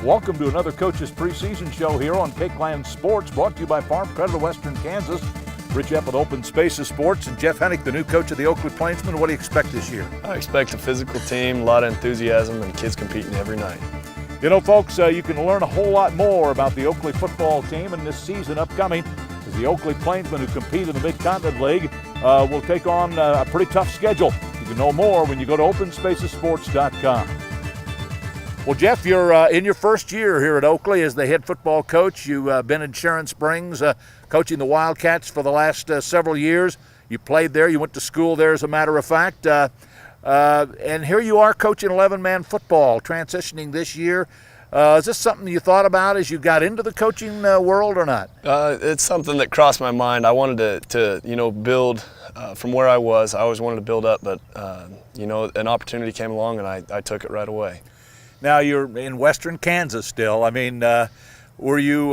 Welcome to another Coach's Preseason Show here on Cakeland Sports, brought to you by Farm Credit of Western Kansas. Rich Epp with Open Spaces Sports, and Jeff Hennick, the new coach of the Oakley Plainsmen. What do you expect this year? I expect a physical team, a lot of enthusiasm, and kids competing every night. You know, folks, you can learn a whole lot more about the Oakley football team in this season upcoming, as the Oakley Plainsmen, who compete in the Mid-Continent League, will take on a pretty tough schedule. You can know more when you go to openspacessports.com. Well, Jeff, you're in your first year here at Oakley as the head football coach. You've been in Sharon Springs coaching the Wildcats for the last several years. You played there. You went to school there, as a matter of fact. And here you are coaching 11-man football, transitioning this year. Is this something you thought about as you got into the coaching world or not? It's something that crossed my mind. I wanted to build from where I was. I always wanted to build up, but, an opportunity came along, and I took it right away. Now you're in Western Kansas still. I mean, were you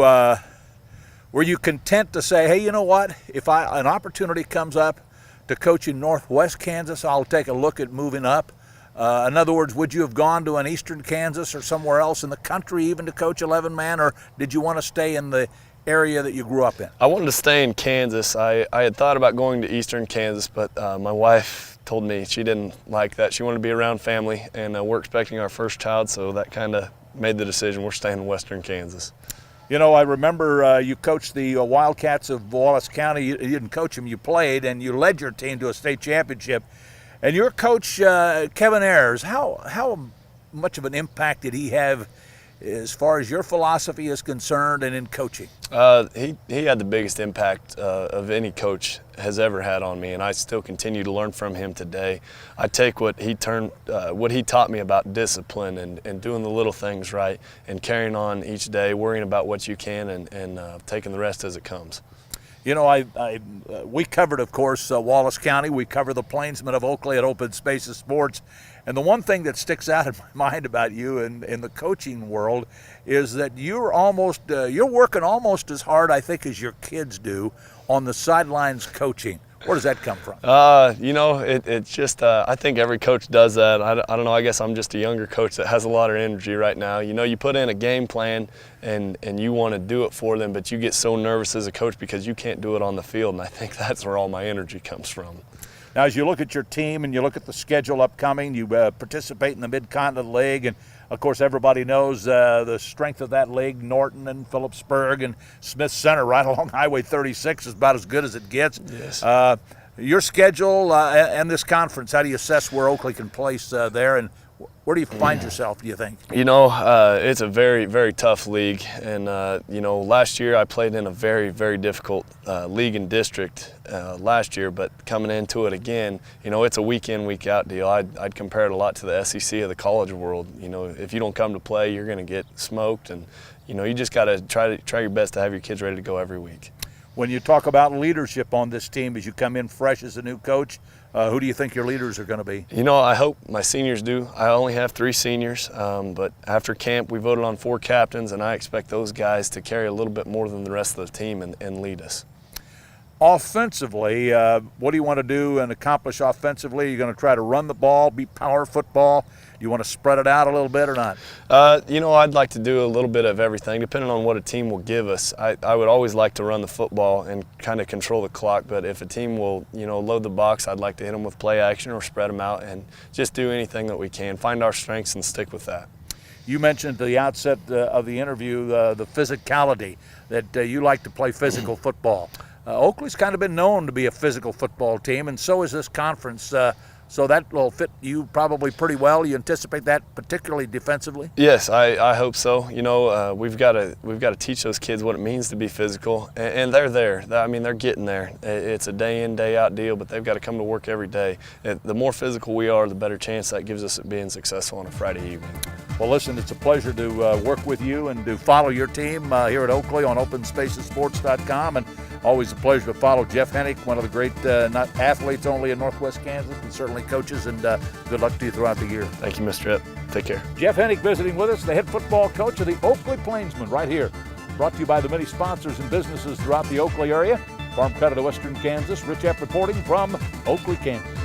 content to say, hey, you know what? If an opportunity comes up to coach in Northwest Kansas, I'll take a look at moving up. In other words, would you have gone to an Eastern Kansas or somewhere else in the country even to coach 11-man, or did you want to stay in the area that you grew up in? I wanted to stay in Kansas. I had thought about going to Eastern Kansas, but my wife told me she didn't like that. She wanted to be around family, and we're expecting our first child, so that kind of made the decision. We're staying in Western Kansas. You know, I remember you coached the Wildcats of Wallace County. You didn't coach them, you played, and you led your team to a state championship. And your coach, Kevin Ayers, how much of an impact did he have as far as your philosophy is concerned and in coaching? He had the biggest impact of any coach has ever had on me, and I still continue to learn from him today. I take what he taught me about discipline and doing the little things right and carrying on each day, worrying about what you can and taking the rest as it comes. You know, we covered, of course, Wallace County. We cover the Plainsmen of Oakley at Open Spaces Sports. And the one thing that sticks out in my mind about you in the coaching world is that you're working almost as hard, I think, as your kids do on the sidelines coaching. Where does that come from? It's just, I think every coach does that. I don't know, I guess I'm just a younger coach that has a lot of energy right now. You know, you put in a game plan and you want to do it for them, but you get so nervous as a coach because you can't do it on the field, and I think that's where all my energy comes from. Now, as you look at your team and you look at the schedule upcoming, you participate in the Mid-Continent League, and of course everybody knows the strength of that league. Norton and Phillipsburg and Smith Center right along Highway 36 is about as good as it gets. Yes. Your schedule and this conference, how do you assess where Oakley can place there, and where do you find yourself, do you think? You know, it's a very, very tough league, and last year I played in a very, very difficult league and district last year, but coming into it again, you know, it's a week in, week out deal. I'd compare it a lot to the SEC of the college world. You know, if you don't come to play, you're going to get smoked, and you know, you just got to try your best to have your kids ready to go every week. When you talk about leadership on this team as you come in fresh as a new coach, who do you think your leaders are going to be? You know, I hope my seniors do. I only have 3 seniors, but after camp we voted on 4 captains, and I expect those guys to carry a little bit more than the rest of the team and lead us. Offensively, what do you want to do and accomplish offensively? Are you going to try to run the ball, be power football? Do you want to spread it out a little bit or not? I'd like to do a little bit of everything, depending on what a team will give us. I would always like to run the football and kind of control the clock, but if a team will, load the box, I'd like to hit them with play action or spread them out and just do anything that we can, find our strengths and stick with that. You mentioned at the outset of the interview the physicality, that you like to play physical football. Oakley's kind of been known to be a physical football team, and so is this conference. So that will fit you probably pretty well. You anticipate that, particularly defensively? Yes, I hope so. You know, we've got to teach those kids what it means to be physical, and they're there. I mean, they're getting there. It's a day in, day out deal, but they've got to come to work every day. The more physical we are, the better chance that gives us at being successful on a Friday evening. Well, listen, it's a pleasure to work with you and to follow your team here at Oakley on OpenSpacesSports.com, and always a pleasure to follow Jeff Hennick, one of the great not athletes only in Northwest Kansas, but certainly coaches, and good luck to you throughout the year. Thank you, Mr. Epp. Take care. Jeff Hennick visiting with us, the head football coach of the Oakley Plainsmen, right here. Brought to you by the many sponsors and businesses throughout the Oakley area. Farm Credit of Western Kansas. Rich Epp reporting from Oakley, Kansas.